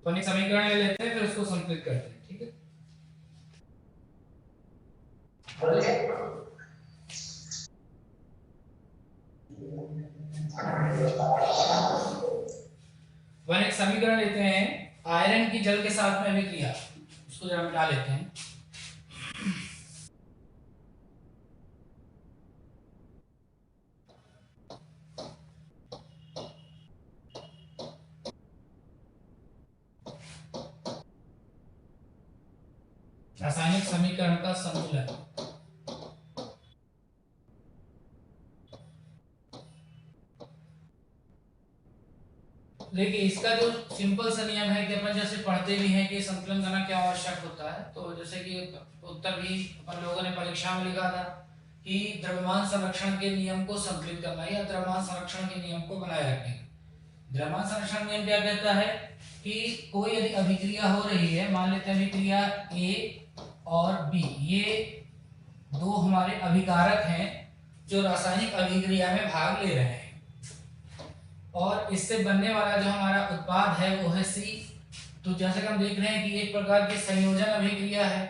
अपन एक समीकरण ले लेते हैं फिर उसको संतुलित करते हैं, ठीक है। अपन एक समीकरण लेते हैं आयरन की जल के साथ में अभिक्रिया, उसको जरा मिटा लेते हैं। रासायनिक समीकरण का संतुलन। देखिए इसका जो सिंपल सा नियम है कि अपन जैसे पढ़ते भी हैं कि संतुलन करना क्या आवश्यक होता है, तो जैसे कि उत्तर भी अपन लोगों ने परीक्षा में लिखा था कि द्रव्यमान संरक्षण के नियम को संतुलित करना या द्रव्यमान संरक्षण के नियम को बनाए रखने। द्रव्यमान संरक्षण नियम क्या कहता है कि कोई यदि अभिक्रिया हो रही है, मान लेते हैं अभिक्रिया ए और बी, ये दो हमारे अभिकारक हैं जो रासायनिक अभिक्रिया में भाग ले रहे हैं, और इससे बनने वाला जो हमारा उत्पाद है वो है सी। तो जैसे कि हम देख रहे हैं कि एक प्रकार की संयोजन अभिक्रिया है,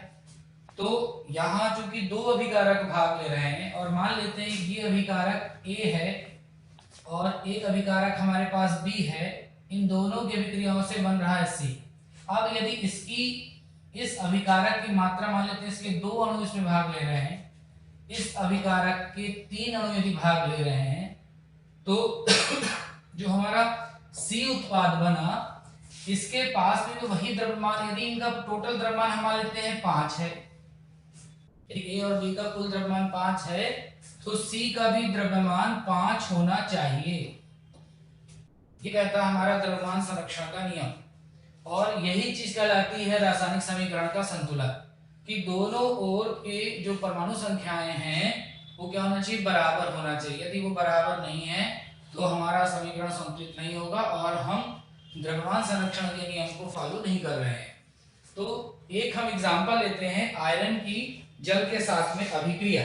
तो यहाँ चूंकि दो अभिकारक भाग ले रहे हैं और मान लेते हैं ये अभिकारक ए है और एक अभिकारक हमारे पास बी है, इन दोनों की अभिक्रियाओं से बन रहा है सी। अब यदि इसकी इस अभिकारक की मात्रा मान लेते हैं इसके दो अणु इसमें भाग ले रहे हैं, इस अभिकारक के तीन अणु यदि भाग ले रहे हैं, तो जो हमारा सी उत्पाद बना इसके पास में तो वही द्रव्यमान, यदि इनका टोटल द्रव्यमान हम मान लेते हैं 5 है, ए और बी का कुल द्रव्यमान 5 है, तो सी का भी द्रव्यमान 5 होना चाहिए। ये कहता है हमारा द्रव्यमान संरक्षण का नियम, और यही चीज कहलाती है रासायनिक समीकरण का संतुलन, कि दोनों ओर के जो परमाणु संख्याएं हैं वो क्या होना चाहिए, बराबर होना चाहिए। यदि वो बराबर नहीं है तो हमारा समीकरण संतुलित नहीं होगा और हम द्रव्यमान संरक्षण के नियम को फॉलो नहीं कर रहे हैं। तो एक हम एग्जांपल लेते हैं आयरन की जल के साथ में अभिक्रिया।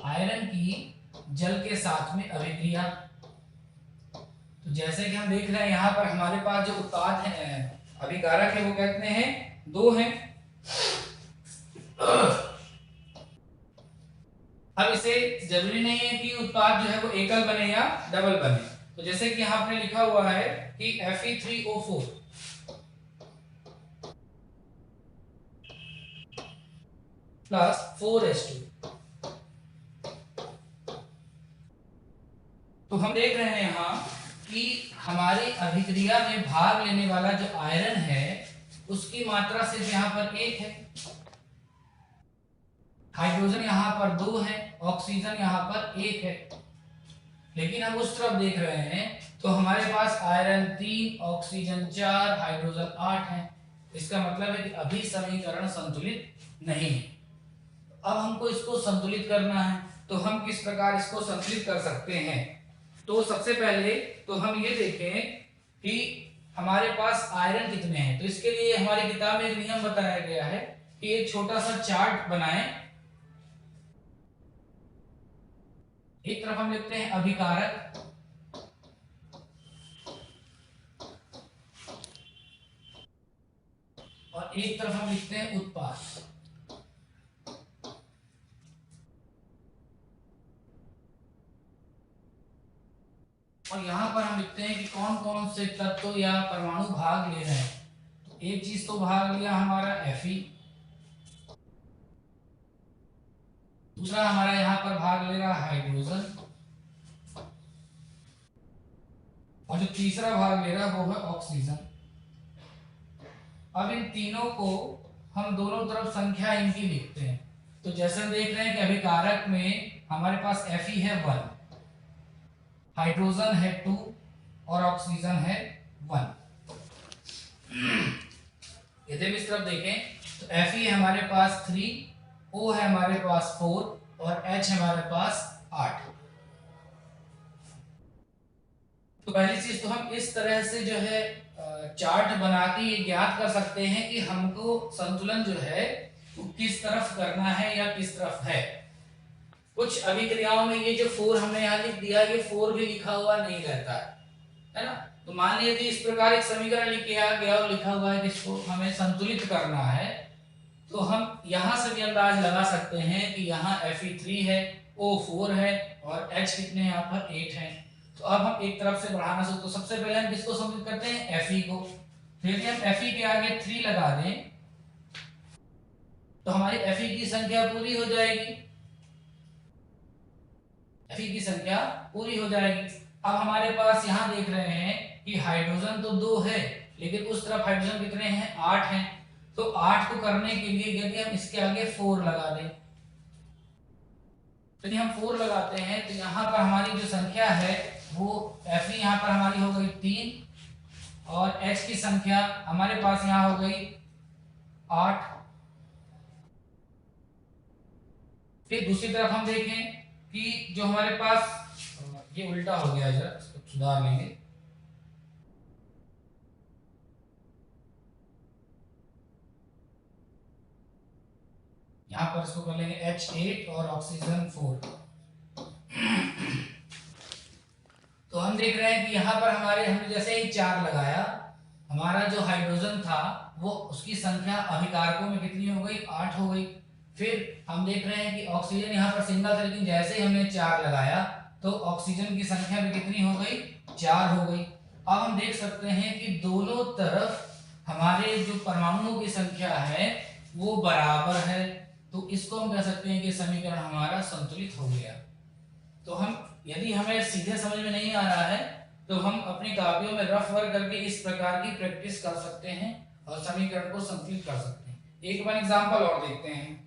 आयरन की जल के साथ में अभिक्रिया, तो जैसे कि हम देख रहे हैं यहाँ पर हमारे पास जो उत्पाद है अभिकारक है वो कहते हैं दो हैं। अब इसे जरूरी नहीं है कि उत्पाद जो है वो एकल बने या डबल बने, तो जैसे कि यहाँ पे लिखा हुआ है कि Fe3O4 प्लस 4H2, तो हम देख रहे हैं यहाँ कि हमारी अभिक्रिया में भाग लेने वाला जो आयरन है उसकी मात्रा सिर्फ यहाँ पर 1 है, हाइड्रोजन यहाँ पर 2 है, ऑक्सीजन यहाँ पर 1 है। लेकिन हम उस तरफ देख रहे हैं तो हमारे पास आयरन 3, ऑक्सीजन 4, हाइड्रोजन 8 है। इसका मतलब है कि अभी समीकरण संतुलित नहीं है। अब हमको इसको संतुलित करना है, तो हम किस प्रकार इसको संतुलित कर सकते हैं। तो सबसे पहले तो हम ये देखें कि हमारे पास आयरन कितने हैं। तो इसके लिए हमारी किताब में एक नियम बताया गया है कि एक छोटा सा चार्ट बनाएं। एक तरफ हम लिखते हैं अभिकारक और एक तरफ हम लिखते हैं उत्पाद। और यहां पर हम लिखते हैं कि कौन कौन से तत्व या परमाणु भाग ले रहे हैं। तो एक चीज तो भाग लिया हमारा Fe, दूसरा हमारा यहाँ पर भाग ले रहा हाइड्रोजन, और जो तीसरा भाग ले रहा वो है ऑक्सीजन। अब इन तीनों को हम दोनों तरफ संख्या इनकी लिखते हैं। तो जैसे हम देख रहे हैं कि अभिकारक में हमारे पास Fe है 1, हाइड्रोजन है 2 और ऑक्सीजन है 1। यदि हम इस तरफ देखें तो Fe हमारे पास 3, O है हमारे पास 4 और H हमारे पास 8। तो पहली चीज तो हम इस तरह से जो है चार्ट बना के ये ज्ञात कर सकते हैं कि हमको संतुलन जो है वो किस तरफ करना है या किस तरफ है। कुछ अभिक्रियाओं में ये जो 4 हमने यहाँ लिख दिया, ये 4 भी लिखा हुआ नहीं रहता है ना। तो मान लीजिए यदि इस प्रकार एक समीकरण लिखा गया और लिखा हुआ है कि इसको हमें संतुलित करना है, तो हम यहाँ से भी अंदाज लगा सकते हैं कि यहाँ Fe3 है, O4 है और H कितने यहाँ पर 8 है। तो अब हम एक तरफ से बढ़ाना शुरू, तो सबसे पहले हम किसको संतुलित करते हैं, Fe को। तो यदि हम Fe के आगे 3 लगा दें तो हमारी Fe की संख्या पूरी हो जाएगी, Fe की संख्या पूरी हो जाएगी। अब हमारे पास यहाँ देख रहे हैं कि हाइड्रोजन तो 2 है, लेकिन उस तरफ हाइड्रोजन कितने हैं, 8 हैं। तो 8 को करने के लिए यदि हम इसके आगे 4 लगा दें, यदि हम 4 लगाते हैं तो यहाँ पर हमारी जो संख्या है वो Fe यहाँ पर हमारी हो गई 3 और H की संख्या हमारे पास यहाँ हो गई 8। फिर दूसरी तरफ हम देखें कि जो हमारे पास, ये उल्टा हो गया, जरा इसको सुधार लेंगे। यहाँ पर इसको कर लेंगे H8 और ऑक्सीजन 4। तो हम देख रहे हैं कि यहाँ पर हमने जैसे ही 4 लगाया, हमारा जो हाइड्रोजन था वो उसकी संख्या अभिकारकों में कितनी हो गई, 8 हो गई। फिर हम देख रहे हैं कि ऑक्सीजन यहाँ पर सिंगल था, लेकिन जैसे ही हमने 4 लगाया तो ऑक्सीजन की संख्या भी कितनी हो गई, 4 हो गई। अब हम देख सकते हैं कि दोनों तरफ हमारे जो परमाणुओं की संख्या है वो बराबर है। तो इसको हम कह सकते हैं कि समीकरण हमारा संतुलित हो गया। तो हम, यदि हमें सीधे समझ में नहीं आ रहा है तो हम अपनी कापियों में रफ वर्क करके इस प्रकार की प्रैक्टिस कर सकते हैं और समीकरण को संतुलित कर सकते हैं। एक बार एग्जांपल और देखते हैं।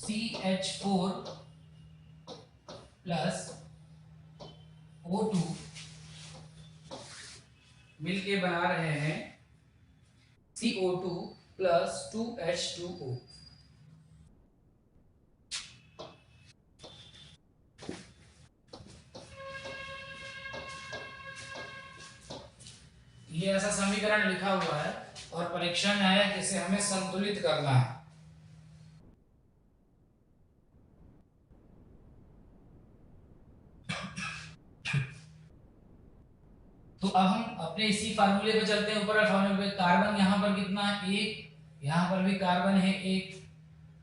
CH4 प्लस O2 मिलके बना रहे हैं CO2 प्लस 2H2O। ये ऐसा समीकरण लिखा हुआ है और परीक्षा में आया कि इसे हमें संतुलित करना है। तो अब हम अपने इसी फार्मूले पे चलते हैं, ऊपर फार्मूले पे। कार्बन यहाँ पर कितना है, 1, यहाँ पर भी कार्बन है 1,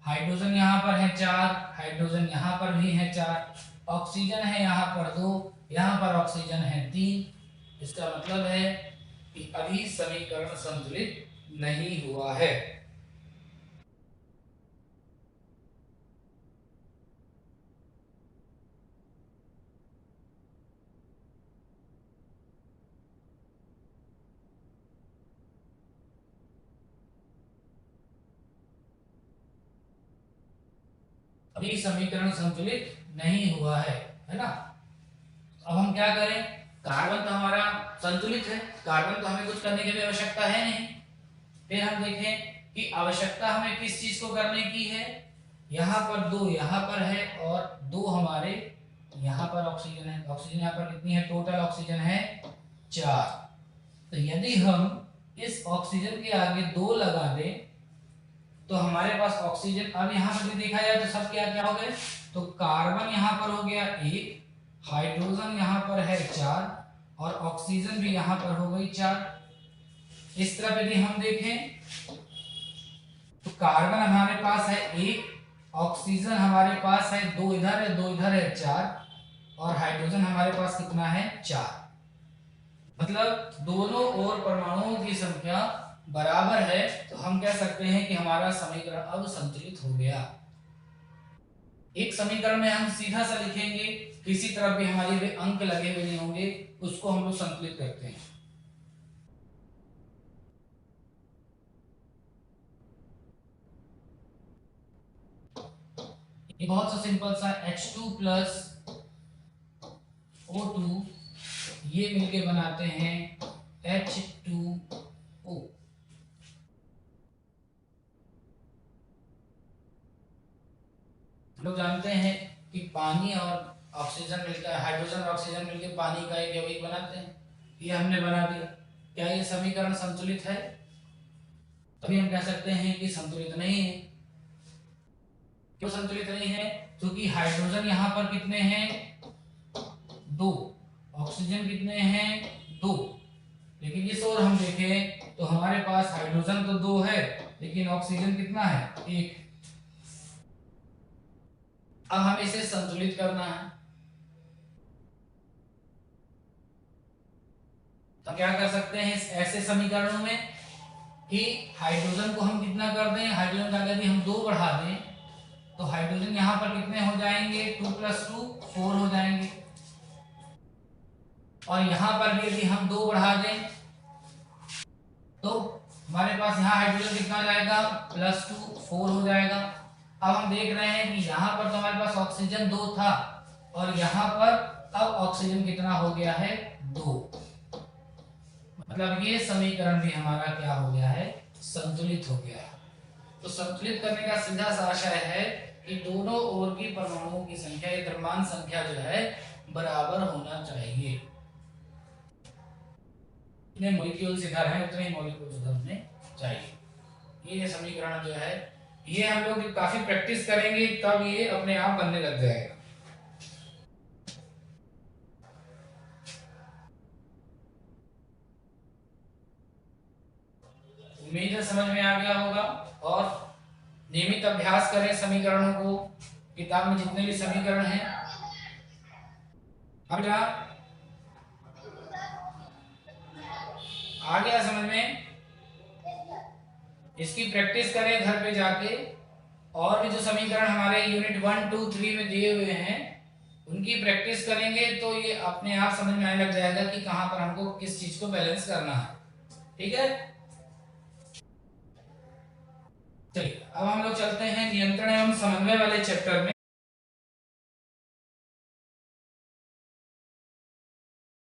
हाइड्रोजन यहाँ पर है 4, हाइड्रोजन यहाँ पर भी है 4, ऑक्सीजन है यहाँ पर 2, यहाँ पर ऑक्सीजन है 3। इसका मतलब है कि अभी समीकरण संतुलित नहीं हुआ है। अभी समीकरण संतुलित नहीं हुआ है ना। अब हम क्या करें, कार्बन तो हमारा संतुलित है, कार्बन तो हमें कुछ करने की भी आवश्यकता है नहीं। फिर हम देखें कि आवश्यकता हमें किस चीज को करने की है, यहाँ पर 2 यहाँ पर है और 2 हमारे यहाँ पर ऑक्सीजन है। ऑक्सीजन यहाँ पर कितनी है, टोटल ऑक्सीजन है 4। तो यदि हम इस ऑक्सीजन के आगे 2 लगा दें तो हमारे पास ऑक्सीजन, अब यहाँ पर भी देखा जाए तो सब क्या क्या हो गए, तो कार्बन यहाँ पर हो गया 1, हाइड्रोजन यहाँ पर है 4 और ऑक्सीजन भी यहाँ पर हो गई 4। इस तरफ यदि हम देखें तो कार्बन हमारे पास है 1, ऑक्सीजन हमारे पास है 2 इधर है 2 इधर है 4 और हाइड्रोजन हमारे पास कितना है 4। मतलब दोनों ओर परमाणुओं की संख्या बराबर है। तो हम कह सकते हैं कि हमारा समीकरण अब संतुलित हो गया। एक समीकरण में हम सीधा सा लिखेंगे, किसी तरफ भी हमारे भी अंक लगे हुए नहीं होंगे, उसको हम लोग संतुलित करते हैं। ये बहुत सा सिंपल सा H2 प्लस O2 ये मिलके बनाते हैं H2O। लोग जानते हैं कि पानी और ऑक्सीजन मिलकर, हाइड्रोजन और ऑक्सीजन मिलकर पानी का एक यौगिक बनाते हैं। ये हमने बना दिया। क्या ये समीकरण संतुलित है? तभी हम कह सकते हैं कि संतुलित नहीं है। क्यों संतुलित नहीं है? क्योंकि हाइड्रोजन यहाँ पर कितने हैं? 2। ऑक्सीजन कितने हैं? 2। लेकिन इस ओर हम देखें तो हमारे पास हाइड्रोजन तो 2 है, लेकिन ऑक्सीजन कितना है? 1। अब हमें इसे संतुलित करना है, तो क्या कर सकते हैं ऐसे समीकरणों में कि हाइड्रोजन को हम कितना कर दें, हाइड्रोजन का यदि हम 2 बढ़ा दें तो हाइड्रोजन यहाँ पर कितने हो जाएंगे? 2 + 2 4 हो जाएंगे। और यहाँ पर भी यदि हम 2 बढ़ा दें तो हमारे पास यहाँ हाइड्रोजन कितना जाएगा? +2 4 हो जाएगा। अब हम देख रहे हैं कि यहाँ पर तो हमारे पास ऑक्सीजन 2 था और यहाँ पर अब ऑक्सीजन कितना हो गया है? 2। मतलब ये समीकरण भी हमारा क्या हो गया है? संतुलित हो गया है। तो संतुलित करने का सीधा सा आशय है कि दोनों ओर की परमाणुओं की संख्या या द्रव्यमान संख्या जो है बराबर होना चाहिए। जितने मॉलिक्यूल्स इधर हैं उतने ही मॉलिक्यूल्स उधर होने चाहिए। ये समीकरण जो है ये हम लोग काफी प्रैक्टिस करेंगे तब ये अपने आप बनने लग जाएगा। उम्मीद है समझ में आ गया होगा और नियमित अभ्यास करें समीकरणों को। किताब में जितने भी समीकरण हैं आ गया समझ में? इसकी प्रैक्टिस करें घर पे जाके, और भी जो समीकरण हमारे यूनिट 1 2 3 में दिए हुए हैं उनकी प्रैक्टिस करेंगे तो ये अपने आप समझ में आने लग जाएगा कि कहाँ पर हमको किस चीज को बैलेंस करना है। ठीक है, चलिए अब हम लोग चलते हैं नियंत्रण एवं समन्वय वाले चैप्टर में।